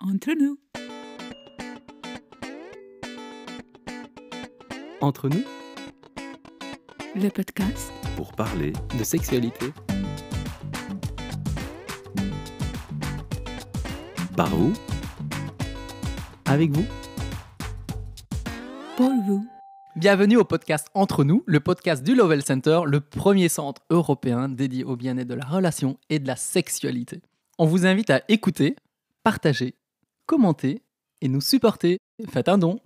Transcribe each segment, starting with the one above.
Entre nous. Entre nous, Le podcast. Pour parler de sexualité. par vous, Avec vous. Pour vous. Bienvenue au podcast Entre nous, le podcast du Lovell Center, le premier centre européen dédié au bien-être de la relation et de la sexualité. On vous invite à écouter, partager, commenter et nous supporter. Faites un don.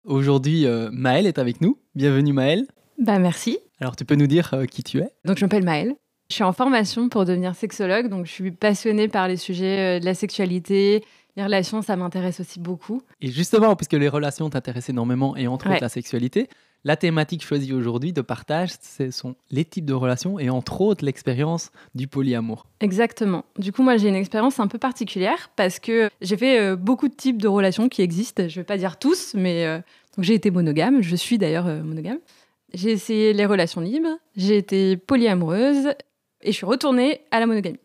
Aujourd'hui, Maëlle est avec nous. Bienvenue Maëlle. Merci. Alors tu peux nous dire qui tu es ? Donc je m'appelle Maëlle. Je suis en formation pour devenir sexologue, donc je suis passionnée par les sujets de la sexualité, les relations, ça m'intéresse aussi beaucoup. Et justement, puisque les relations t'intéressent énormément et entre Ouais. autres la sexualité, la thématique choisie aujourd'hui de partage, ce sont les types de relations et entre autres l'expérience du polyamour. Exactement. Du coup, moi j'ai une expérience un peu particulière parce que j'ai fait beaucoup de types de relations qui existent. Je ne vais pas dire tous, mais donc j'ai été monogame, je suis d'ailleurs monogame. J'ai essayé les relations libres, j'ai été polyamoureuse et je suis retournée à la monogamie.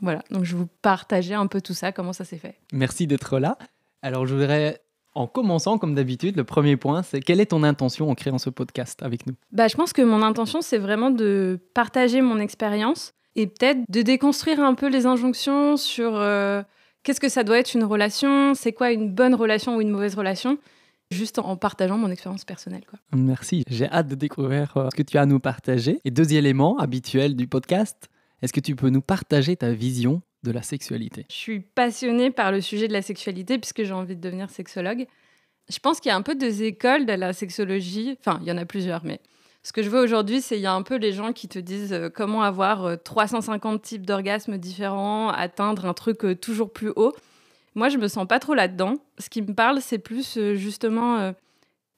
Voilà, donc je vais vous partager un peu tout ça, comment ça s'est fait. Merci d'être là. Alors je voudrais, en commençant comme d'habitude, le premier point, c'est quelle est ton intention en créant ce podcast avec nous ? Je pense que mon intention, c'est vraiment de partager mon expérience et peut-être de déconstruire un peu les injonctions sur qu'est-ce que ça doit être une relation, c'est quoi une bonne relation ou une mauvaise relation, juste en partageant mon expérience personnelle, quoi. Merci, j'ai hâte de découvrir ce que tu as à nous partager. Et deuxième élément habituel du podcast, est-ce que tu peux nous partager ta vision de la sexualité ? Je suis passionnée par le sujet de la sexualité puisque j'ai envie de devenir sexologue. Je pense qu'il y a un peu deux écoles de la sexologie. Enfin, il y en a plusieurs, mais ce que je vois aujourd'hui, c'est qu'il y a un peu les gens qui te disent comment avoir 350 types d'orgasmes différents, atteindre un truc toujours plus haut. Moi, je me sens pas trop là-dedans. Ce qui me parle, c'est plus justement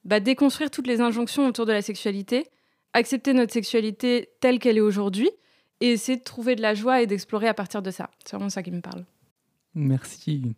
déconstruire toutes les injonctions autour de la sexualité, accepter notre sexualité telle qu'elle est aujourd'hui et essayer de trouver de la joie et d'explorer à partir de ça. C'est vraiment ça qui me parle. Merci.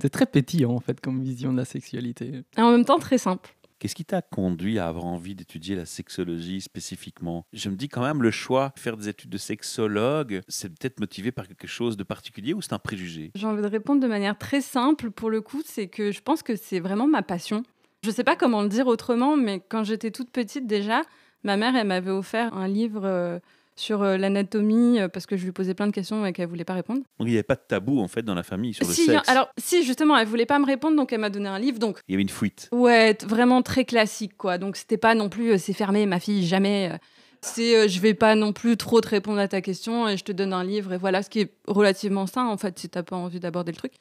C'est très pétillant en fait comme vision de la sexualité. Et en même temps, très simple. qu'est-ce qui t'a conduit à avoir envie d'étudier la sexologie spécifiquement? Je me dis quand même, le choix de faire des études de sexologue, c'est peut-être motivé par quelque chose de particulier ou c'est un préjugé? J'ai envie de répondre de manière très simple pour le coup, c'est que je pense que c'est vraiment ma passion. Je sais pas comment le dire autrement, mais quand j'étais toute petite déjà, ma mère, elle m'avait offert un livre sur l'anatomie parce que je lui posais plein de questions et qu'elle voulait pas répondre. Donc il n'y avait pas de tabou en fait dans la famille sur le Si, sexe. alors si justement, elle voulait pas me répondre, donc elle m'a donné un livre. Donc Il y avait une fuite. ouais, vraiment très classique quoi. Donc c'était pas non plus c'est fermé, ma fille, jamais. C'est je vais pas non plus trop te répondre à ta question et je te donne un livre et voilà, ce qui est relativement sain en fait si t'as pas envie d'aborder le truc.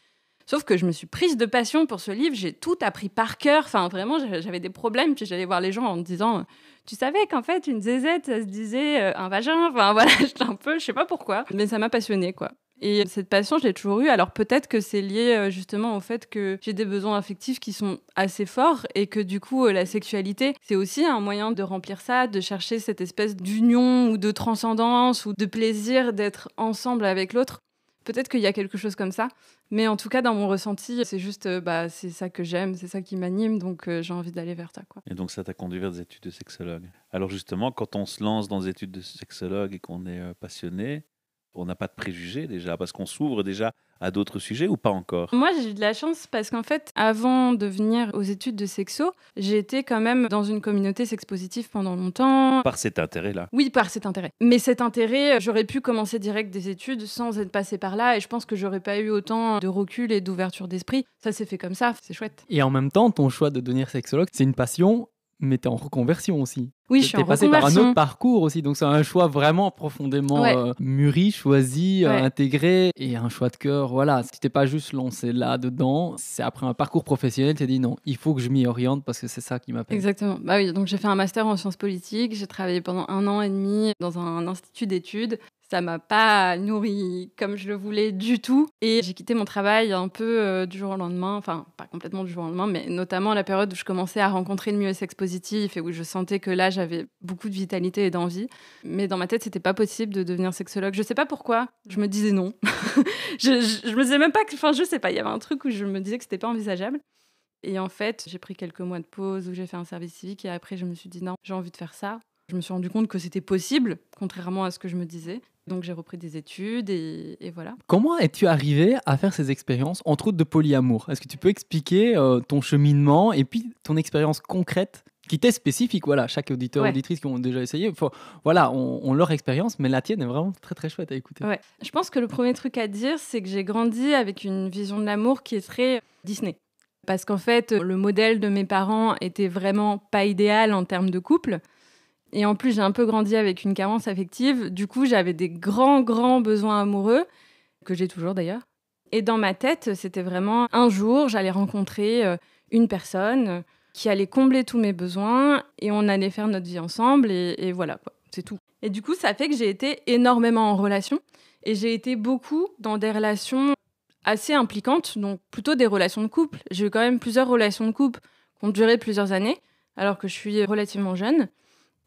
Sauf que je me suis prise de passion pour ce livre, j'ai tout appris par cœur. Enfin, vraiment, j'avais des problèmes. Puis j'allais voir les gens en me disant tu savais qu'en fait, une zézette, ça se disait un vagin. Enfin, voilà, j'étais un peu, je sais pas pourquoi. Mais ça m'a passionnée, quoi. Et cette passion, je l'ai toujours eue. Alors peut-être que c'est lié justement au fait que j'ai des besoins affectifs qui sont assez forts et que du coup, la sexualité, c'est aussi un moyen de remplir ça, de chercher cette espèce d'union ou de transcendance ou de plaisir d'être ensemble avec l'autre. Peut-être qu'il y a quelque chose comme ça. Mais en tout cas, dans mon ressenti, c'est juste, c'est ça que j'aime, c'est ça qui m'anime, donc j'ai envie d'aller vers ça, quoi. Et donc ça t'a conduit vers des études de sexologue. Alors justement, quand on se lance dans des études de sexologue et qu'on est passionné, on n'a pas de préjugés déjà, parce qu'on s'ouvre déjà à d'autres sujets ou pas encore? Moi, j'ai eu de la chance parce qu'en fait, avant de venir aux études de sexo, j'ai été quand même dans une communauté sex-positive pendant longtemps. Par cet intérêt-là. Oui, par cet intérêt. Mais cet intérêt, j'aurais pu commencer direct des études sans être passée par là et je pense que j'aurais pas eu autant de recul et d'ouverture d'esprit. Ça s'est fait comme ça, c'est chouette. Et en même temps, ton choix de devenir sexologue, c'est une passion, mais t'es en reconversion aussi. Oui, je suis en T'es passé par un reconversion. autre parcours aussi, donc c'est un choix vraiment profondément Ouais. mûri, choisi, Ouais. intégré, et un choix de cœur. Voilà, si tu t'es pas juste lancé là-dedans, c'est après un parcours professionnel, tu t'es dit non, il faut que je m'y oriente parce que c'est ça qui m'appelle. Exactement. Bah oui, donc j'ai fait un master en sciences politiques, j'ai travaillé pendant 1 an et demi dans un institut d'études. Ça m'a pas nourri comme je le voulais du tout. Et j'ai quitté mon travail un peu du jour au lendemain. Enfin, pas complètement du jour au lendemain, mais notamment à la période où je commençais à rencontrer le milieu sex-positif et où je sentais que là, j'avais beaucoup de vitalité et d'envie. Mais dans ma tête, c'était pas possible de devenir sexologue. Je sais pas pourquoi. Je me disais non. je me disais même pas que... Enfin, je sais pas. Il y avait un truc où je me disais que c'était pas envisageable. Et en fait, j'ai pris quelques mois de pause où j'ai fait un service civique et après, je me suis dit non, j'ai envie de faire ça. Je me suis rendu compte que c'était possible, contrairement à ce que je me disais. Donc j'ai repris des études et voilà. Comment es-tu arrivé à faire ces expériences, entre autres de polyamour? Est-ce que tu peux expliquer ton cheminement et puis ton expérience concrète qui t'est spécifique? Voilà, chaque auditeur, auditrice qui ont déjà essayé, voilà, ont leur expérience, mais la tienne est vraiment très très chouette à écouter. Ouais. Je pense que le premier truc à dire, c'est que j'ai grandi avec une vision de l'amour qui est très Disney. Parce qu'en fait, le modèle de mes parents était vraiment pas idéal en termes de couple. Et en plus, j'ai un peu grandi avec une carence affective. Du coup, j'avais des grands besoins amoureux, que j'ai toujours d'ailleurs. Et dans ma tête, c'était vraiment un jour, j'allais rencontrer une personne qui allait combler tous mes besoins et on allait faire notre vie ensemble et voilà, quoi. C'est tout. Et du coup, ça fait que j'ai été énormément en relation et j'ai été beaucoup dans des relations assez impliquantes, donc plutôt des relations de couple. J'ai eu quand même plusieurs relations de couple qui ont duré plusieurs années, alors que je suis relativement jeune.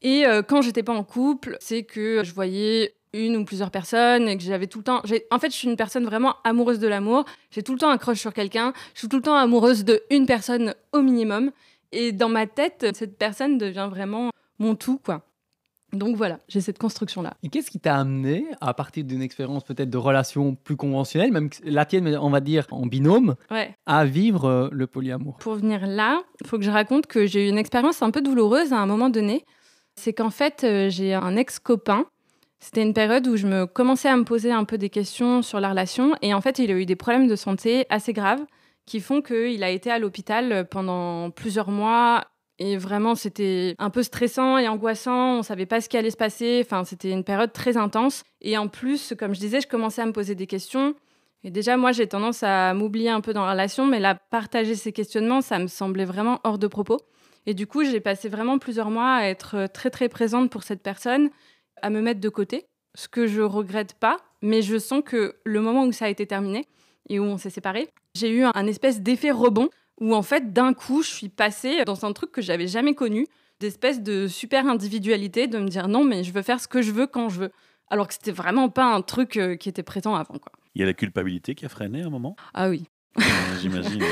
Et quand j'étais pas en couple, c'est que je voyais une ou plusieurs personnes et que j'avais tout le temps... En fait, je suis une personne vraiment amoureuse de l'amour. J'ai tout le temps un crush sur quelqu'un. Je suis tout le temps amoureuse d'une personne au minimum. Et dans ma tête, cette personne devient vraiment mon tout, quoi. Donc voilà, j'ai cette construction-là. Et qu'est-ce qui t'a amené, à partir d'une expérience peut-être de relation plus conventionnelle, même la tienne, on va dire en binôme, à vivre le polyamour? Pour venir là, il faut que je raconte que j'ai eu une expérience un peu douloureuse à un moment donné. C'est qu'en fait, j'ai un ex-copain. C'était une période où je me commençais à me poser un peu des questions sur la relation. Et en fait, il a eu des problèmes de santé assez graves qui font qu'il a été à l'hôpital pendant plusieurs mois. Et vraiment, c'était un peu stressant et angoissant. On ne savait pas ce qui allait se passer. Enfin, c'était une période très intense. Et en plus, comme je disais, je commençais à me poser des questions. Et déjà, moi, j'ai tendance à m'oublier un peu dans la relation. Mais là, partager ces questionnements, ça me semblait vraiment hors de propos. Et du coup, j'ai passé vraiment plusieurs mois à être très, très présente pour cette personne, à me mettre de côté, ce que je regrette pas. Mais je sens que le moment où ça a été terminé et où on s'est séparés, j'ai eu un espèce d'effet rebond où, en fait, d'un coup, je suis passée dans un truc que j'avais jamais connu, d'espèce de super individualité, de me dire non, mais je veux faire ce que je veux quand je veux. Alors que c'était vraiment pas un truc qui était présent avant, quoi. Il y a la culpabilité qui a freiné à un moment? Ah oui. J'imagine.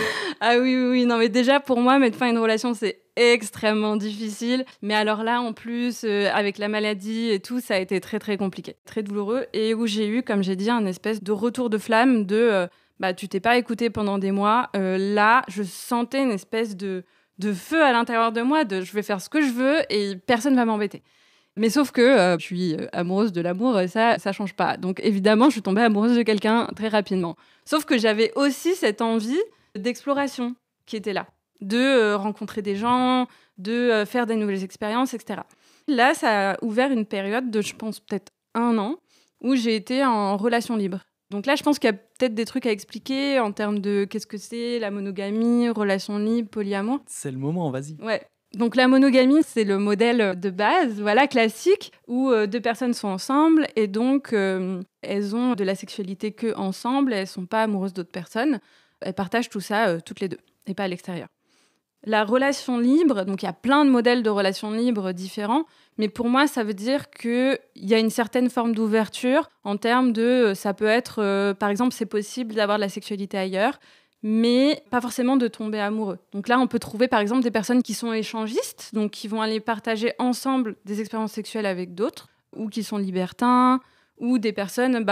Ah oui. Non, mais déjà, pour moi, mettre fin à une relation, c'est extrêmement difficile. Mais alors là, en plus, avec la maladie et tout, ça a été très, très compliqué. Très douloureux. Et où j'ai eu, comme j'ai dit, un espèce de retour de flamme de tu t'es pas écouté pendant des mois. Là, je sentais une espèce de feu à l'intérieur de moi, de je vais faire ce que je veux et personne va m'embêter. Mais sauf que je suis amoureuse de l'amour, ça change pas. Donc évidemment, je suis tombée amoureuse de quelqu'un très rapidement. Sauf que j'avais aussi cette envie d'exploration qui était là, de rencontrer des gens, de faire des nouvelles expériences, etc. Là, ça a ouvert une période de, je pense, peut-être 1 an, où j'ai été en relation libre. Donc là, je pense qu'il y a peut-être des trucs à expliquer en termes de qu'est-ce que c'est, la monogamie, relation libre, polyamour. C'est le moment, vas-y. Ouais. Donc la monogamie, c'est le modèle de base, voilà, classique, où 2 personnes sont ensemble et donc elles ont de la sexualité que ensemble, elles sont pas amoureuses d'autres personnes, elles partagent tout ça toutes les deux et pas à l'extérieur. La relation libre, donc il y a plein de modèles de relations libres différents, mais pour moi ça veut dire qu'il y a une certaine forme d'ouverture en termes de, ça peut être, par exemple c'est possible d'avoir de la sexualité ailleurs, mais pas forcément de tomber amoureux. Donc là, on peut trouver par exemple des personnes qui sont échangistes, donc qui vont aller partager ensemble des expériences sexuelles avec d'autres, ou qui sont libertins, ou des personnes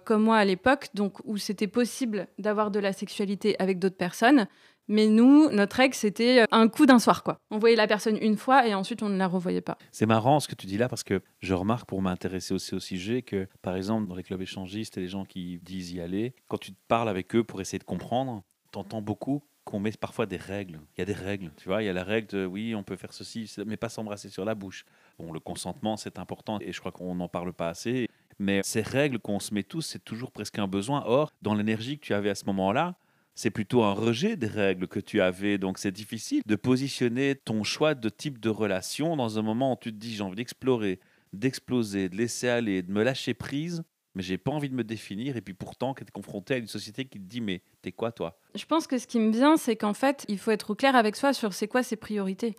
comme moi à l'époque, donc où c'était possible d'avoir de la sexualité avec d'autres personnes. Mais nous, notre règle, c'était un coup d'un soir, quoi. On voyait la personne une fois et ensuite on ne la revoyait pas. C'est marrant ce que tu dis là parce que je remarque pour m'intéresser aussi au sujet que, par exemple, dans les clubs échangistes et les gens qui disent y aller, quand tu parles avec eux pour essayer de comprendre, t'entends beaucoup qu'on met parfois des règles. Il y a des règles, tu vois. Il y a la règle de oui, on peut faire ceci, mais pas s'embrasser sur la bouche. Bon, le consentement, c'est important et je crois qu'on n'en parle pas assez. Mais ces règles qu'on se met tous, c'est toujours presque un besoin. Or, dans l'énergie que tu avais à ce moment-là, c'est plutôt un rejet des règles que tu avais. Donc, c'est difficile de positionner ton choix de type de relation dans un moment où tu te dis j'ai envie d'explorer, d'exploser, de laisser aller, de me lâcher prise. Mais j'ai pas envie de me définir. Et puis pourtant, tu es confronté à une société qui te dit mais t'es quoi toi? Je pense que ce qui me vient, c'est qu'en fait, il faut être au clair avec soi sur c'est quoi ses priorités.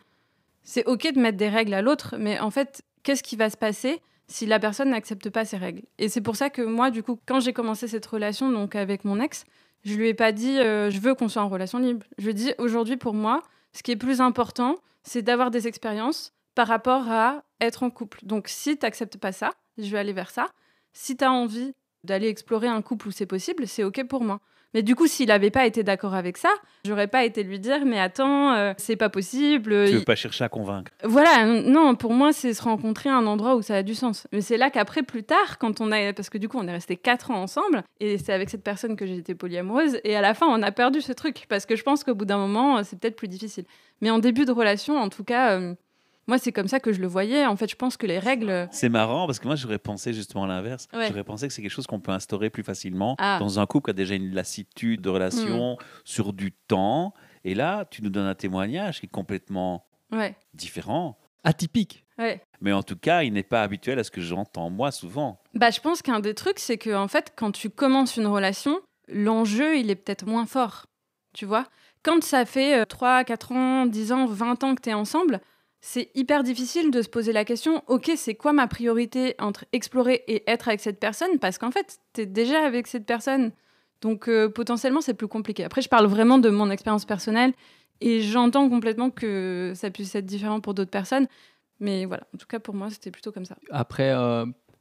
C'est OK de mettre des règles à l'autre, mais en fait, qu'est-ce qui va se passer si la personne n'accepte pas ces règles? Et c'est pour ça que moi, du coup, quand j'ai commencé cette relation donc avec mon ex, je lui ai pas dit je veux qu'on soit en relation libre. Je lui ai dit aujourd'hui, pour moi, ce qui est plus important, c'est d'avoir des expériences par rapport à être en couple. Donc, si tu n'acceptes pas ça, je vais aller vers ça. Si tu as envie d'aller explorer un couple où c'est possible, c'est OK pour moi. Mais du coup, s'il n'avait pas été d'accord avec ça, j'aurais pas été lui dire « Mais attends, c'est pas possible. » Tu veux pas chercher à convaincre. Voilà, non, pour moi, c'est se rencontrer à un endroit où ça a du sens. Mais c'est là qu'après, plus tard, parce que du coup, on est restés 4 ans ensemble, et c'est avec cette personne que j'ai été polyamoureuse, et à la fin, on a perdu ce truc, parce que je pense qu'au bout d'un moment, c'est peut-être plus difficile. Mais en début de relation, en tout cas, moi, c'est comme ça que je le voyais. En fait, je pense que les règles... C'est marrant parce que moi j'aurais pensé justement l'inverse. Ouais. J'aurais pensé que c'est quelque chose qu'on peut instaurer plus facilement Ah. dans un couple qui a déjà une lassitude de relation sur du temps. Et là, tu nous donnes un témoignage qui est complètement Ouais, différent. Atypique. ouais. Mais en tout cas, il n'est pas habituel à ce que j'entends moi souvent. Bah, je pense qu'un des trucs, c'est que en fait, quand tu commences une relation, l'enjeu, il est peut-être moins fort. Tu vois ? Quand ça fait 3, 4 ans, 10 ans, 20 ans que tu es ensemble, c'est hyper difficile de se poser la question « Ok, c'est quoi ma priorité entre explorer et être avec cette personne ?» Parce qu'en fait, tu es déjà avec cette personne. Donc, potentiellement, c'est plus compliqué. Après, je parle vraiment de mon expérience personnelle et j'entends complètement que ça puisse être différent pour d'autres personnes. Mais voilà, en tout cas, pour moi, c'était plutôt comme ça. Après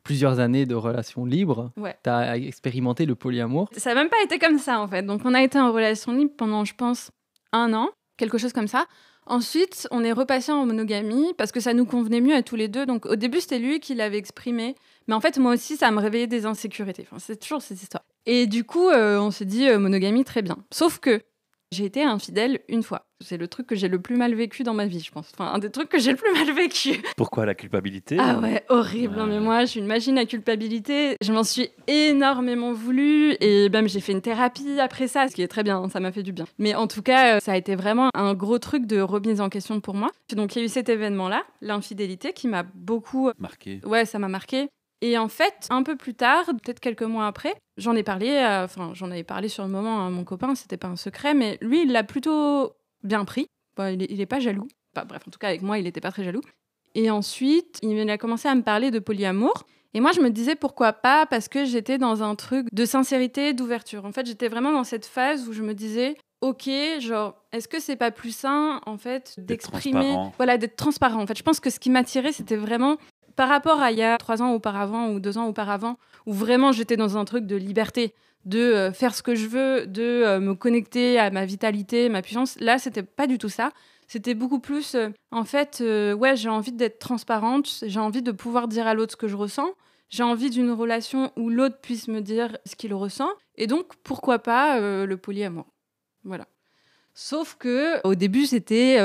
plusieurs années de relations libres, Ouais. tu as expérimenté le polyamour. Ça n'a même pas été comme ça, en fait. Donc, on a été en relation libre pendant, je pense, 1 an, quelque chose comme ça. Ensuite, on est repassé en monogamie parce que ça nous convenait mieux à tous les deux. Donc, au début, c'était lui qui l'avait exprimé. Mais en fait, moi aussi, ça me réveillait des insécurités. Enfin, c'est toujours cette histoire. Et du coup, on s'est dit monogamie, très bien. Sauf que j'ai été infidèle une fois. C'est le truc que j'ai le plus mal vécu dans ma vie, je pense. Enfin, un des trucs que j'ai le plus mal vécu. Pourquoi la culpabilité? Ah ouais, horrible. Non, Ouais. mais moi, je suis une machine à culpabilité. Je m'en suis énormément voulu et même j'ai fait une thérapie après ça, ce qui est très bien, ça m'a fait du bien. Mais en tout cas, ça a été vraiment un gros truc de remise en question pour moi. Donc il y a eu cet événement-là, l'infidélité, qui m'a beaucoup... Marqué. Ouais, ça m'a marqué. Et en fait, un peu plus tard, peut-être quelques mois après, j'en avais parlé sur le moment à mon copain, c'était pas un secret, mais lui, il l'a plutôt bien pris. Bon, il est pas jaloux. Enfin, bref, en tout cas, avec moi, il était pas très jaloux. Et ensuite, il a commencé à me parler de polyamour. Et moi, je me disais pourquoi pas, parce que j'étais dans un truc de sincérité, d'ouverture. En fait, j'étais vraiment dans cette phase où je me disais, ok, genre, est-ce que c'est pas plus sain, en fait, d'exprimer... transparent. Voilà, d'être transparent. En fait, je pense que ce qui m'attirait, c'était vraiment... Par rapport à il y a 3 ans auparavant ou 2 ans auparavant, où vraiment j'étais dans un truc de liberté, de faire ce que je veux, de me connecter à ma vitalité, ma puissance, là, c'était pas du tout ça. C'était beaucoup plus, ouais, j'ai envie d'être transparente, j'ai envie de pouvoir dire à l'autre ce que je ressens, j'ai envie d'une relation où l'autre puisse me dire ce qu'il ressent, et donc, pourquoi pas le polyamour. Voilà. Sauf que au début, c'était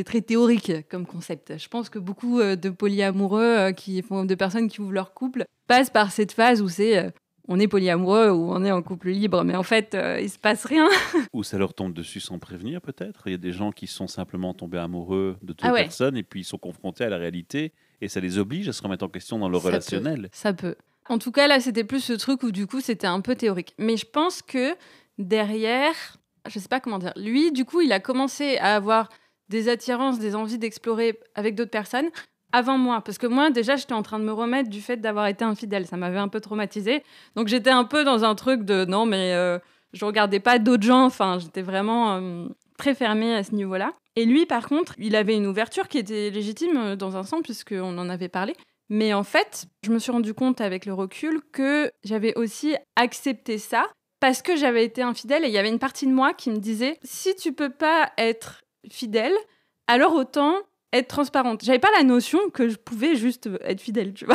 très théorique comme concept. Je pense que beaucoup de polyamoureux, de personnes qui ouvrent leur couple, passent par cette phase où c'est on est polyamoureux ou on est en couple libre, mais en fait, il se passe rien. Ou ça leur tombe dessus sans prévenir, peut-être. Il y a des gens qui sont simplement tombés amoureux de deux Ah ouais. personnes et puis ils sont confrontés à la réalité et ça les oblige à se remettre en question dans le Ça relationnel. Ça peut. En tout cas, là, c'était plus ce truc où du coup, c'était un peu théorique. Mais je pense que derrière, je sais pas comment dire, lui, du coup, il a commencé à avoir des attirances, des envies d'explorer avec d'autres personnes avant moi. Parce que moi, déjà, j'étais en train de me remettre du fait d'avoir été infidèle. Ça m'avait un peu traumatisée. Donc, j'étais un peu dans un truc de non, mais je regardais pas d'autres gens. Enfin, j'étais vraiment très fermée à ce niveau-là. Et lui, par contre, il avait une ouverture qui était légitime dans un sens, puisqu'on en avait parlé. Mais en fait, je me suis rendu compte avec le recul que j'avais aussi accepté ça parce que j'avais été infidèle et il y avait une partie de moi qui me disait si tu peux pas être fidèle, alors autant être transparente. J'avais pas la notion que je pouvais juste être fidèle, tu vois.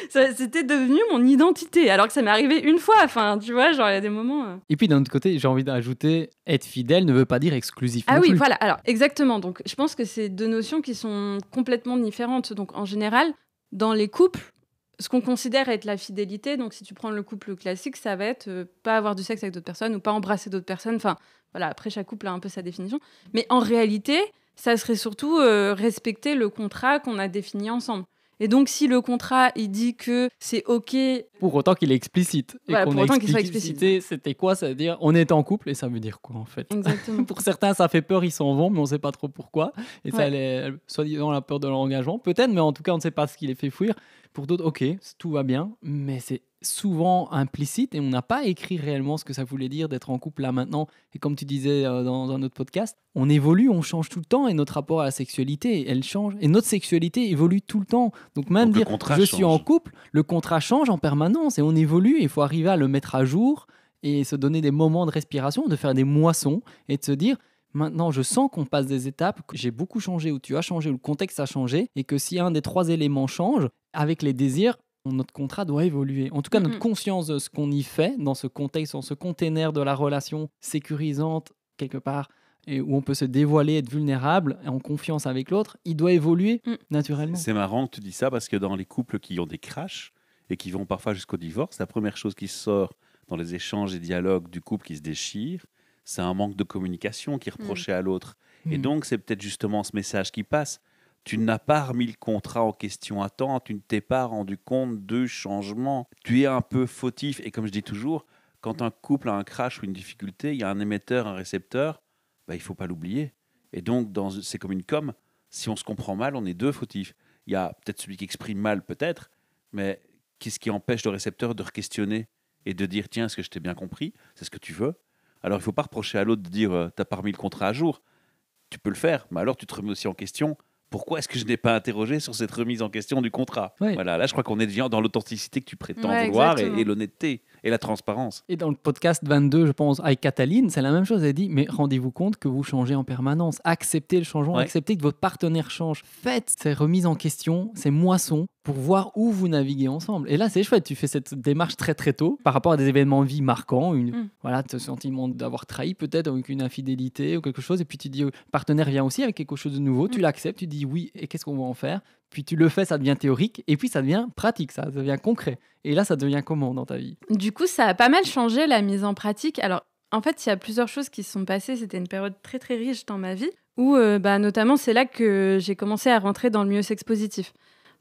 C'était devenu mon identité, alors que ça m'est arrivé une fois. Enfin, tu vois, genre il y a des moments. Et puis d'un autre côté, j'ai envie d'ajouter, être fidèle ne veut pas dire exclusif Ah non oui, plus. voilà. Alors exactement. Donc je pense que c'est deux notions qui sont complètement différentes. Donc en général, dans les couples, ce qu'on considère être la fidélité, donc si tu prends le couple classique, ça va être pas avoir du sexe avec d'autres personnes ou pas embrasser d'autres personnes. Enfin, voilà, après chaque couple a un peu sa définition. Mais en réalité, ça serait surtout respecter le contrat qu'on a défini ensemble. Et donc, si le contrat, il dit que c'est OK... Pour autant qu'il est explicite. Et Voilà, qu'on pour a autant qu'il soit explicité, c'était quoi? Ça veut dire, on est en couple, et ça veut dire quoi, en fait? Exactement. Pour certains, ça fait peur, ils s'en vont, mais on ne sait pas trop pourquoi. Et ça, Ouais. soi-disant, la peur de leur engagement. Peut-être, mais en tout cas, on ne sait pas ce qui les fait fuir. Pour d'autres, OK, tout va bien, mais c'est souvent implicite et on n'a pas écrit réellement ce que ça voulait dire d'être en couple là maintenant. Et comme tu disais dans un autre podcast, on évolue, on change tout le temps et notre rapport à la sexualité, elle change. Et notre sexualité évolue tout le temps. Donc même Donc le dire contrat je suis en change. couple, le contrat change en permanence et on évolue. Il faut arriver à le mettre à jour et se donner des moments de respiration, de faire des moissons et de se dire maintenant je sens qu'on passe des étapes, que j'ai beaucoup changé ou tu as changé ou le contexte a changé et que si un des 3 éléments change, avec les désirs, notre contrat doit évoluer. En tout cas, notre conscience de ce qu'on y fait dans ce contexte, dans ce container de la relation sécurisante quelque part et où on peut se dévoiler, être vulnérable en confiance avec l'autre, il doit évoluer naturellement. C'est marrant que tu dis ça parce que dans les couples qui ont des crashs et qui vont parfois jusqu'au divorce, la première chose qui sort dans les échanges et dialogues du couple qui se déchire, c'est un manque de communication qui est reproché à l'autre. Et donc, c'est peut-être justement ce message qui passe. Tu n'as pas remis le contrat en question à temps, tu ne t'es pas rendu compte de changements. Tu es un peu fautif. Et comme je dis toujours, quand un couple a un crash ou une difficulté, il y a un émetteur, un récepteur, il ne faut pas l'oublier. Et donc, c'est comme une com. Si on se comprend mal, on est 2 fautifs. Il y a peut-être celui qui exprime mal, peut-être, mais qu'est-ce qui empêche le récepteur de re-questionner et de dire, tiens, est-ce que je t'ai bien compris? C'est ce que tu veux? Alors, il ne faut pas reprocher à l'autre de dire, tu n'as pas remis le contrat à jour. Tu peux le faire, mais alors tu te remets aussi en question. Pourquoi est-ce que je n'ai pas interrogé sur cette remise en question du contrat? Voilà, là, je crois qu'on est déjà dans l'authenticité que tu prétends vouloir et l'honnêteté et la transparence. Et dans le podcast 22, je pense, avec Cataline, c'est la même chose. Elle dit, mais rendez-vous compte que vous changez en permanence. Acceptez le changement, acceptez que votre partenaire change. Faites ces remises en question, ces moissons, pour voir où vous naviguez ensemble. Et là, c'est chouette, tu fais cette démarche très très tôt par rapport à des événements de vie marquants, voilà, ce sentiment d'avoir trahi peut-être avec une infidélité ou quelque chose, et puis tu dis, partenaire vient aussi avec quelque chose de nouveau, tu l'acceptes, tu dis oui, et qu'est-ce qu'on va en faire? Puis tu le fais, ça devient théorique, et puis ça devient pratique, ça devient concret. Et là, ça devient comment dans ta vie? Du coup, ça a pas mal changé la mise en pratique. Alors, en fait, il y a plusieurs choses qui se sont passées. C'était une période très très riche dans ma vie, où notamment c'est là que j'ai commencé à rentrer dans le milieu sexe positif.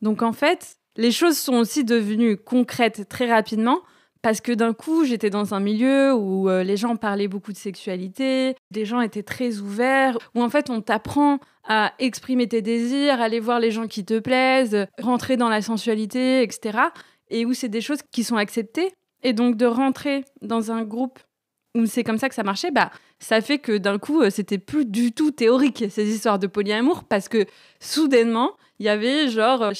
Donc en fait, les choses sont aussi devenues concrètes très rapidement parce que d'un coup, j'étais dans un milieu où les gens parlaient beaucoup de sexualité, les gens étaient très ouverts, où en fait on t'apprend à exprimer tes désirs, aller voir les gens qui te plaisent, rentrer dans la sensualité, etc. Et où c'est des choses qui sont acceptées. Et donc de rentrer dans un groupe où c'est comme ça que ça marchait, ça fait que d'un coup, c'était plus du tout théorique, ces histoires de polyamour, parce que soudainement, il y avait genre,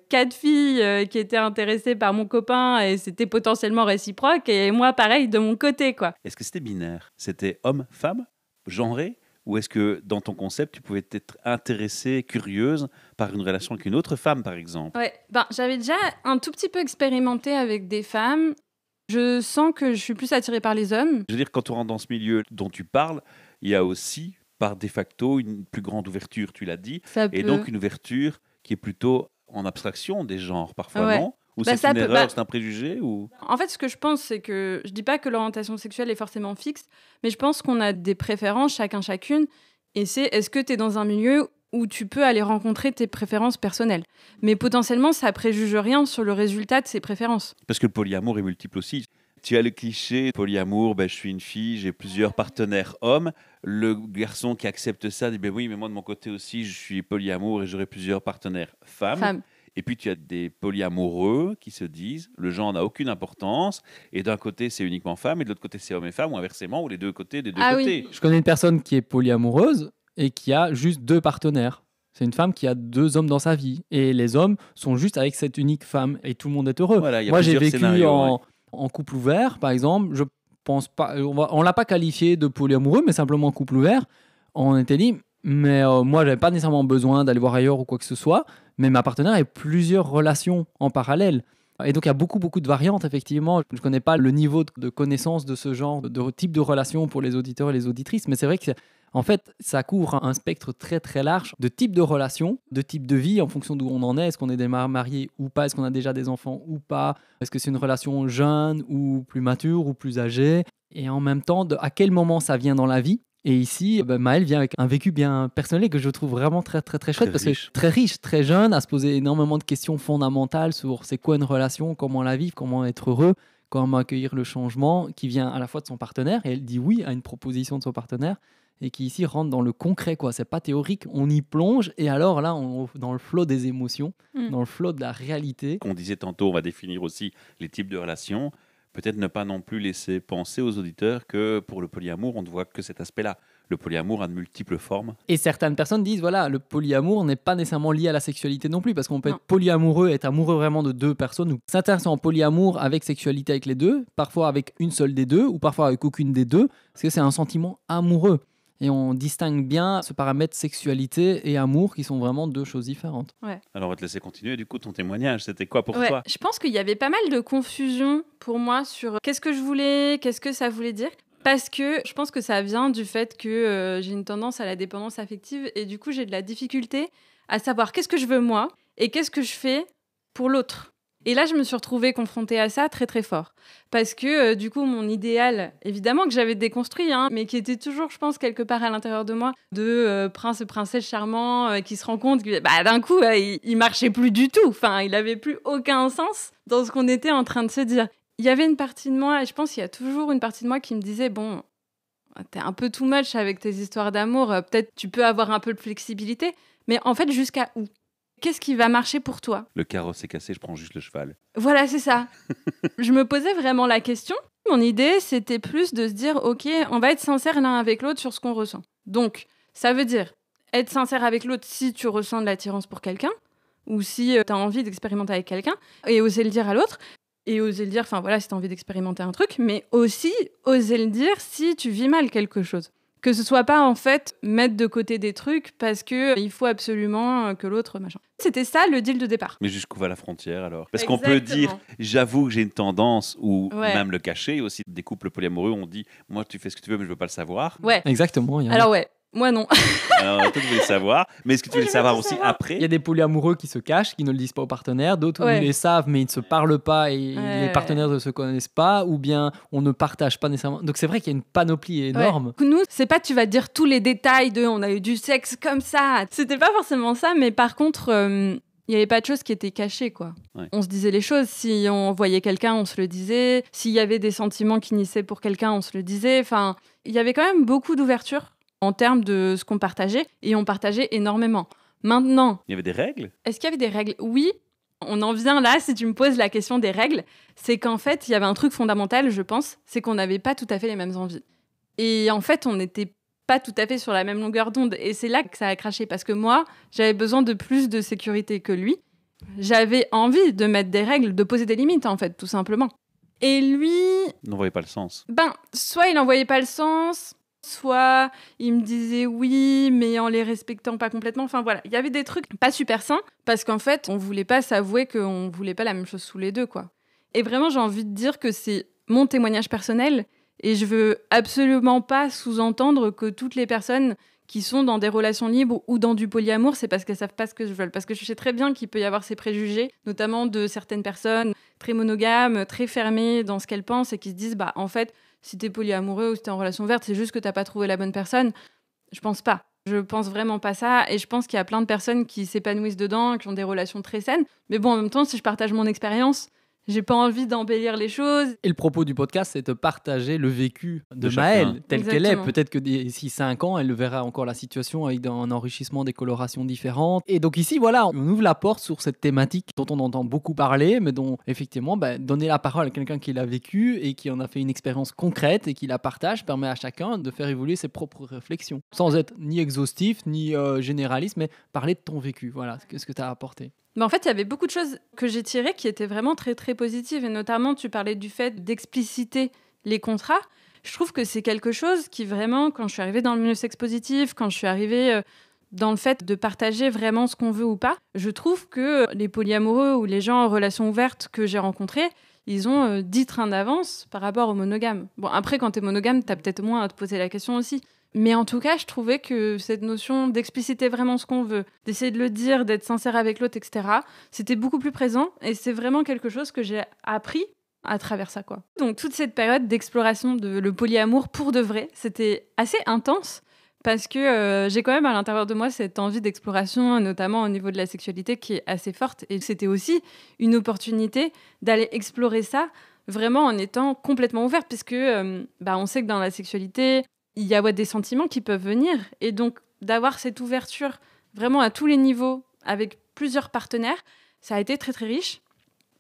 4 filles qui étaient intéressées par mon copain et c'était potentiellement réciproque, et moi, pareil, de mon côté, quoi. Est-ce que c'était binaire? C'était homme-femme, genré? Ou est-ce que dans ton concept, tu pouvais être intéressée, curieuse par une relation avec une autre femme, par exemple? Ouais, j'avais déjà un tout petit peu expérimenté avec des femmes. Je sens que je suis plus attirée par les hommes. Je veux dire, quand on rentre dans ce milieu dont tu parles, il y a aussi, par de facto, une plus grande ouverture, tu l'as dit. Et donc une ouverture qui est plutôt en abstraction des genres, parfois, non? Ou c'est une erreur, c'est un préjugé ou... En fait, ce que je pense, c'est que je dis pas que l'orientation sexuelle est forcément fixe, mais je pense qu'on a des préférences, chacune. Et c'est, est-ce que tu es dans un milieu où tu peux aller rencontrer tes préférences personnelles? Mais potentiellement, ça préjuge rien sur le résultat de ces préférences. Parce que le polyamour est multiple aussi. Tu as le cliché polyamour, je suis une fille, j'ai plusieurs partenaires hommes. Le garçon qui accepte ça dit oui, mais moi de mon côté aussi, je suis polyamour et j'aurai plusieurs partenaires femmes. Et puis tu as des polyamoureux qui se disent le genre n'a aucune importance et d'un côté c'est uniquement femme et de l'autre côté c'est homme et femme ou inversement ou les deux côtés des deux côtés. Oui. Je connais une personne qui est polyamoureuse et qui a juste 2 partenaires. C'est une femme qui a 2 hommes dans sa vie et les hommes sont juste avec cette unique femme et tout le monde est heureux. Voilà, moi j'ai vécu en couple ouvert par exemple, je pense pas, on l'a pas qualifié de polyamoureux mais simplement en couple ouvert. On était dit mais moi j'avais pas nécessairement besoin d'aller voir ailleurs ou quoi que ce soit, mais ma partenaire a plusieurs relations en parallèle. Et donc il y a beaucoup de variantes effectivement. Je ne connais pas le niveau de connaissance de ce genre de type de relation pour les auditeurs et les auditrices, mais c'est vrai que en fait, ça couvre un spectre très très large de types de relations, de types de vie en fonction d'où on en est. Est-ce qu'on est marié ou pas? Est-ce qu'on a déjà des enfants ou pas? Est-ce que c'est une relation jeune ou plus mature ou plus âgée? Et en même temps, à quel moment ça vient dans la vie? Et ici, Maëlle vient avec un vécu bien personnel que je trouve vraiment très très très chouette, parce que très riche, très jeune, à se poser énormément de questions fondamentales sur c'est quoi une relation, comment la vivre, comment être heureux, comment accueillir le changement qui vient à la fois de son partenaire, et elle dit oui à une proposition de son partenaire, et qui ici rentre dans le concret, quoi. C'est pas théorique, on y plonge, et alors là, dans le flot des émotions, dans le flot de la réalité. Qu'on disait tantôt, on va définir aussi les types de relations. Peut-être ne pas non plus laisser penser aux auditeurs que pour le polyamour, on ne voit que cet aspect-là. Le polyamour a de multiples formes. Et certaines personnes disent, voilà, le polyamour n'est pas nécessairement lié à la sexualité non plus, parce qu'on peut Non. être polyamoureux, être amoureux vraiment de deux personnes, ou s'intéresser en polyamour avec sexualité avec les deux, parfois avec une seule des deux, ou parfois avec aucune des deux, parce que c'est un sentiment amoureux. Et on distingue bien ce paramètre sexualité et amour, qui sont vraiment deux choses différentes. Alors, on va te laisser continuer. Du coup, ton témoignage, c'était quoi pour Ouais, toi? je pense qu'il y avait pas mal de confusion pour moi sur qu'est-ce que je voulais, qu'est-ce que ça voulait dire. Parce que je pense que ça vient du fait que j'ai une tendance à la dépendance affective et du coup, j'ai de la difficulté à savoir qu'est-ce que je veux moi et qu'est-ce que je fais pour l'autre. Et là, je me suis retrouvée confrontée à ça très, très fort. Parce que, du coup, mon idéal, évidemment que j'avais déconstruit, mais qui était toujours, je pense, quelque part à l'intérieur de moi, de prince et princesse charmant qui se rend compte que d'un coup, il marchait plus du tout. Enfin, il avait plus aucun sens dans ce qu'on était en train de se dire. Il y avait une partie de moi, et je pense qu'il y a toujours une partie de moi qui me disait, bon, t'es un peu too much avec tes histoires d'amour, peut-être tu peux avoir un peu de flexibilité, mais en fait, jusqu'à où ? Qu'est-ce qui va marcher pour toi ? Le carrosse est cassé, je prends juste le cheval. Voilà, c'est ça. Je me posais vraiment la question. Mon idée, c'était plus de se dire, OK, on va être sincère l'un avec l'autre sur ce qu'on ressent. Donc, ça veut dire être sincère avec l'autre si tu ressens de l'attirance pour quelqu'un ou si tu as envie d'expérimenter avec quelqu'un et oser le dire à l'autre. Et oser le dire, enfin voilà, si tu as envie d'expérimenter un truc, mais aussi oser le dire si tu vis mal quelque chose. Que ce soit pas, en fait, mettre de côté des trucs parce qu'il faut absolument que l'autre, machin. C'était ça, le deal de départ. Mais jusqu'où va la frontière, alors? Parce qu'on peut dire, j'avoue que j'ai une tendance, ou même le cacher, aussi des couples polyamoureux, on dit, moi, tu fais ce que tu veux, mais je veux pas le savoir. Ouais. Exactement. Alors ouais, moi non. Alors, toi, tu veux le savoir, mais est-ce que tu veux le savoir aussi après? Il y a des polyamoureux qui se cachent, qui ne le disent pas aux partenaires, d'autres Ouais. ils les savent mais ils ne se parlent pas et les partenaires ne se connaissent pas, ou bien on ne partage pas nécessairement. Donc c'est vrai qu'il y a une panoplie énorme. Ouais. Nous, c'est pas tu vas dire tous les détails de on a eu du sexe comme ça. C'était pas forcément ça, mais par contre, il n'y avait pas de choses qui étaient cachées, quoi. Ouais. On se disait les choses. Si on voyait quelqu'un, on se le disait. S'il y avait des sentiments qui naissaient pour quelqu'un, on se le disait. Enfin, il y avait quand même beaucoup d'ouverture en termes de ce qu'on partageait, et on partageait énormément. Maintenant, Il y avait des règles? est-ce qu'il y avait des règles ? Oui, on en vient là, si tu me poses la question des règles, c'est qu'en fait, il y avait un truc fondamental, je pense, c'est qu'on n'avait pas tout à fait les mêmes envies. Et en fait, on n'était pas tout à fait sur la même longueur d'onde, et c'est là que ça a craché, parce que moi, j'avais besoin de plus de sécurité que lui. J'avais envie de mettre des règles, de poser des limites, en fait, tout simplement. Et lui, On voyait pas le sens. soit il n'en voyait pas le sens, soit il me disait oui, mais en les respectant pas complètement. Enfin voilà, il y avait des trucs pas super sains, parce qu'en fait, on voulait pas s'avouer qu'on voulait pas la même chose tous les deux, quoi. Et vraiment, j'ai envie de dire que c'est mon témoignage personnel, et je veux absolument pas sous-entendre que toutes les personnes qui sont dans des relations libres ou dans du polyamour, c'est parce qu'elles savent pas ce que je veux. Parce que je sais très bien qu'il peut y avoir ces préjugés, notamment de certaines personnes très monogames, très fermées dans ce qu'elles pensent, et qui se disent, en fait, si t'es polyamoureux ou si t'es en relation ouverte, c'est juste que t'as pas trouvé la bonne personne. Je pense pas. Je pense vraiment pas ça. Et je pense qu'il y a plein de personnes qui s'épanouissent dedans, qui ont des relations très saines. Mais bon, en même temps, si je partage mon expérience, j'ai pas envie d'embellir les choses. Et le propos du podcast, c'est de partager le vécu de chacun. Maëlle, telle qu'elle est. Exactement. Peut-être que d'ici 5 ans, elle verra encore la situation avec un enrichissement des colorations différentes. Et donc ici, voilà, on ouvre la porte sur cette thématique dont on entend beaucoup parler, mais dont, effectivement, donner la parole à quelqu'un qui l'a vécu et qui en a fait une expérience concrète et qui la partage, permet à chacun de faire évoluer ses propres réflexions. Sans être ni exhaustif, ni généraliste, mais parler de ton vécu. Voilà, qu'est-ce que tu as apporté. Mais en fait, il y avait beaucoup de choses que j'ai tirées qui étaient vraiment très, très positives. Et notamment, tu parlais du fait d'expliciter les contrats. Je trouve que c'est quelque chose qui vraiment, quand je suis arrivée dans le milieu sexe positif, quand je suis arrivée dans le fait de partager vraiment ce qu'on veut ou pas, je trouve que les polyamoureux ou les gens en relation ouverte que j'ai rencontrés, ils ont 10 trains d'avance par rapport aux monogames. Bon, après, quand t'es monogame, t'as peut-être moins à te poser la question aussi. Mais en tout cas, je trouvais que cette notion d'expliciter vraiment ce qu'on veut, d'essayer de le dire, d'être sincère avec l'autre, etc., c'était beaucoup plus présent. Et c'est vraiment quelque chose que j'ai appris à travers ça, quoi. Donc, toute cette période d'exploration de le polyamour pour de vrai, c'était assez intense. Parce que j'ai quand même à l'intérieur de moi cette envie d'exploration, notamment au niveau de la sexualité, qui est assez forte. Et c'était aussi une opportunité d'aller explorer ça vraiment en étant complètement ouverte, puisque on sait que dans la sexualité, il y a des sentiments qui peuvent venir. Et donc, d'avoir cette ouverture vraiment à tous les niveaux, avec plusieurs partenaires, ça a été très, très riche.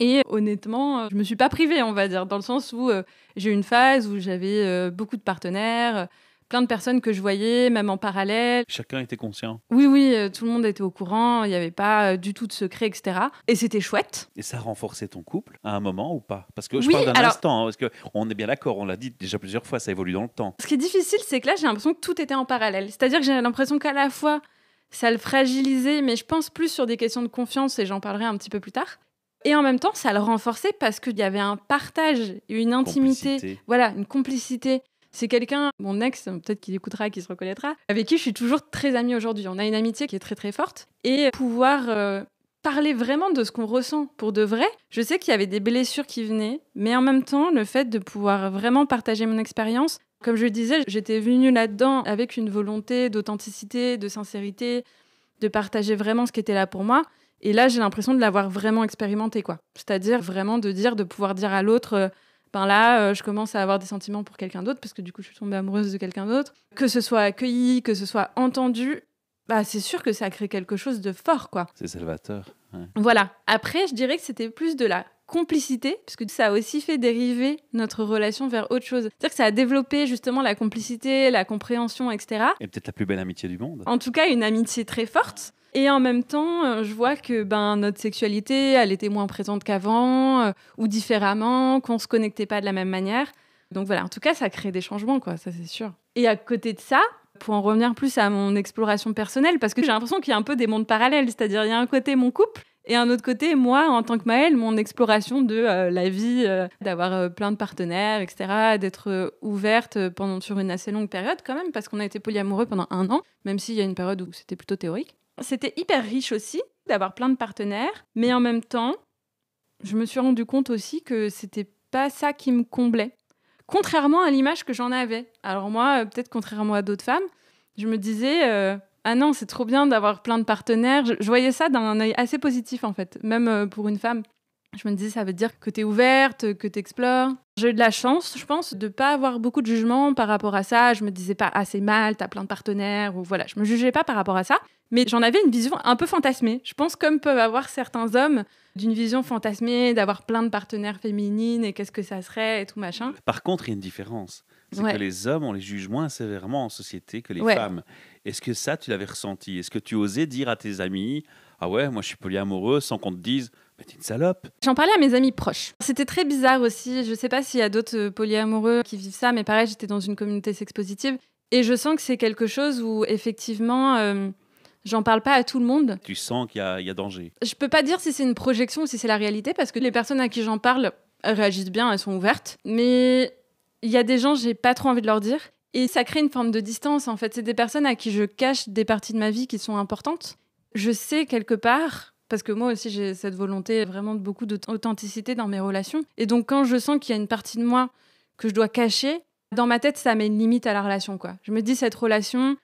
Et honnêtement, je me suis pas privée, on va dire, dans le sens où j'ai eu une phase où j'avais beaucoup de partenaires, plein de personnes que je voyais, même en parallèle. Chacun était conscient. Oui, tout le monde était au courant, il n'y avait pas du tout de secret, etc. Et c'était chouette. Et ça a renforcé ton couple à un moment ou pas? Parce que je Oui, parle d'un alors- instant, parce qu'on est bien d'accord, on l'a dit déjà plusieurs fois, ça évolue dans le temps. Ce qui est difficile, c'est que là, j'ai l'impression que tout était en parallèle. C'est-à-dire que j'ai l'impression qu'à la fois, ça le fragilisait, mais je pense plus sur des questions de confiance, et j'en parlerai un petit peu plus tard. Et en même temps, ça le renforçait parce qu'il y avait un partage, une intimité, Complicité. voilà, une complicité. C'est quelqu'un, mon ex, peut-être qu'il écoutera, qu'il se reconnaîtra, avec qui je suis toujours très amie aujourd'hui. On a une amitié qui est très très forte. Et pouvoir parler vraiment de ce qu'on ressent pour de vrai. Je sais qu'il y avait des blessures qui venaient, mais en même temps, le fait de pouvoir vraiment partager mon expérience, comme je le disais, j'étais venue là-dedans avec une volonté d'authenticité, de sincérité, de partager vraiment ce qui était là pour moi. Et là, j'ai l'impression de l'avoir vraiment expérimenté, quoi. C'est-à-dire vraiment de pouvoir dire à l'autre, je commence à avoir des sentiments pour quelqu'un d'autre, parce que du coup, je suis tombée amoureuse de quelqu'un d'autre. Que ce soit accueilli, que ce soit entendu, c'est sûr que ça crée quelque chose de fort, quoi. C'est salvateur. Ouais. Voilà. Après, je dirais que c'était plus de la complicité, parce que ça a aussi fait dériver notre relation vers autre chose. C'est-à-dire que ça a développé justement la complicité, la compréhension, etc. Et peut-être la plus belle amitié du monde. En tout cas, une amitié très forte. Et en même temps, je vois que notre sexualité, elle était moins présente qu'avant, ou différemment, qu'on se connectait pas de la même manière. Donc voilà, en tout cas, ça crée des changements, quoi, ça c'est sûr. Et à côté de ça, pour en revenir plus à mon exploration personnelle, parce que j'ai l'impression qu'il y a un peu des mondes parallèles, c'est-à-dire il y a un côté mon couple, et un autre côté, moi, en tant que Maëlle, mon exploration de la vie, d'avoir plein de partenaires, etc., d'être ouverte sur une assez longue période quand même, parce qu'on a été polyamoureux pendant 1 an, même s'il y a une période où c'était plutôt théorique. C'était hyper riche aussi d'avoir plein de partenaires, mais en même temps, je me suis rendu compte aussi que c'était pas ça qui me comblait. Contrairement à l'image que j'en avais. Alors moi, peut-être contrairement à d'autres femmes, je me disais ah non, c'est trop bien d'avoir plein de partenaires. Je voyais ça d'un œil assez positif en fait, même pour une femme. Je me disais, ça veut dire que t'es ouverte, que t'explores. J'ai eu de la chance, je pense, de pas avoir beaucoup de jugement par rapport à ça. Je me disais pas, c'est mal, t'as plein de partenaires, ou voilà. Je me jugeais pas par rapport à ça. Mais j'en avais une vision un peu fantasmée. Je pense comme peuvent avoir certains hommes d'une vision fantasmée, d'avoir plein de partenaires féminines et qu'est-ce que ça serait et tout machin. Par contre, il y a une différence. C'est Ouais. que les hommes, on les juge moins sévèrement en société que les Ouais. femmes. Est-ce que ça, tu l'avais ressenti? Est-ce que tu osais dire à tes amis, ah ouais, moi je suis polyamoureux, sans qu'on te dise, mais t'es une salope? J'en parlais à mes amis proches. C'était très bizarre aussi. Je sais pas s'il y a d'autres polyamoureux qui vivent ça, mais pareil, j'étais dans une communauté sex-positive. Et je sens que c'est quelque chose où, effectivement, j'en parle pas à tout le monde. Tu sens qu'il y a danger. Je peux pas dire si c'est une projection ou si c'est la réalité, parce que les personnes à qui j'en parle, elles réagissent bien, elles sont ouvertes. Mais il y a des gens, j'ai pas trop envie de leur dire. Et ça crée une forme de distance, en fait. C'est des personnes à qui je cache des parties de ma vie qui sont importantes. Je sais quelque part, parce que moi aussi j'ai cette volonté vraiment de beaucoup d'authenticité dans mes relations. Et donc quand je sens qu'il y a une partie de moi que je dois cacher, dans ma tête ça met une limite à la relation, quoi. Je me dis cette relation,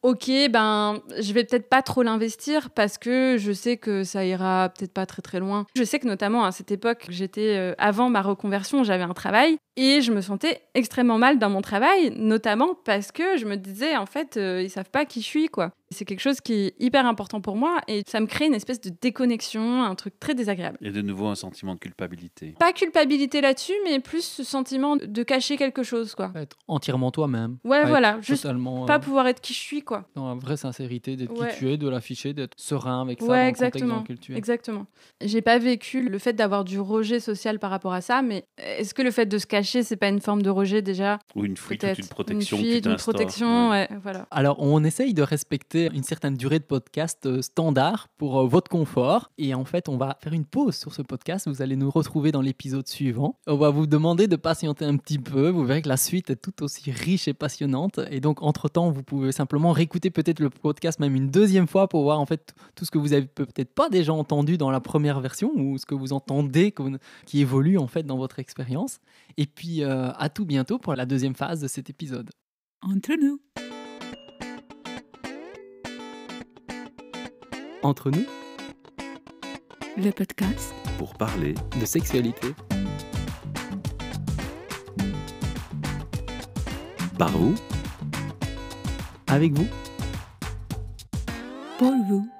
ok, je vais peut-être pas trop l'investir parce que je sais que ça ira peut-être pas très très loin. Je sais que notamment à cette époque, j'étais avant ma reconversion, j'avais un travail et je me sentais extrêmement mal dans mon travail, notamment parce que je me disais en fait, ils savent pas qui je suis, quoi. C'est quelque chose qui est hyper important pour moi et ça me crée une espèce de déconnexion, un truc très désagréable. Et de nouveau un sentiment de culpabilité. Pas culpabilité là-dessus, mais plus ce sentiment de cacher quelque chose, quoi. Être entièrement toi-même. Ouais, Être voilà, juste totalement pas pouvoir être qui je suis, quoi. dans la vraie sincérité, d'être Ouais. qui tu es, de l'afficher, d'être serein avec ça Ouais, dans le contexte exactement. dans lequel tu es. Exactement. J'ai pas vécu le fait d'avoir du rejet social par rapport à ça, mais est-ce que le fait de se cacher, c'est pas une forme de rejet déjà? Ou une fuite, Peut-être. une protection Une que tu fuite, une t'instaures. protection, Ouais. ouais, voilà. Alors, on essaye de respecter une certaine durée de podcast standard pour votre confort. Et en fait, on va faire une pause sur ce podcast. Vous allez nous retrouver dans l'épisode suivant. On va vous demander de patienter un petit peu. Vous verrez que la suite est tout aussi riche et passionnante. Et donc, entre-temps, vous pouvez simplement réécouter peut-être le podcast même une deuxième fois pour voir en fait tout ce que vous avez peut-être pas déjà entendu dans la première version ou ce que vous entendez qui évolue en fait dans votre expérience. Et puis, à tout bientôt pour la deuxième phase de cet épisode. Entre nous. Entre nous, Le podcast Pour parler de sexualité Par vous. Avec vous. Pour vous.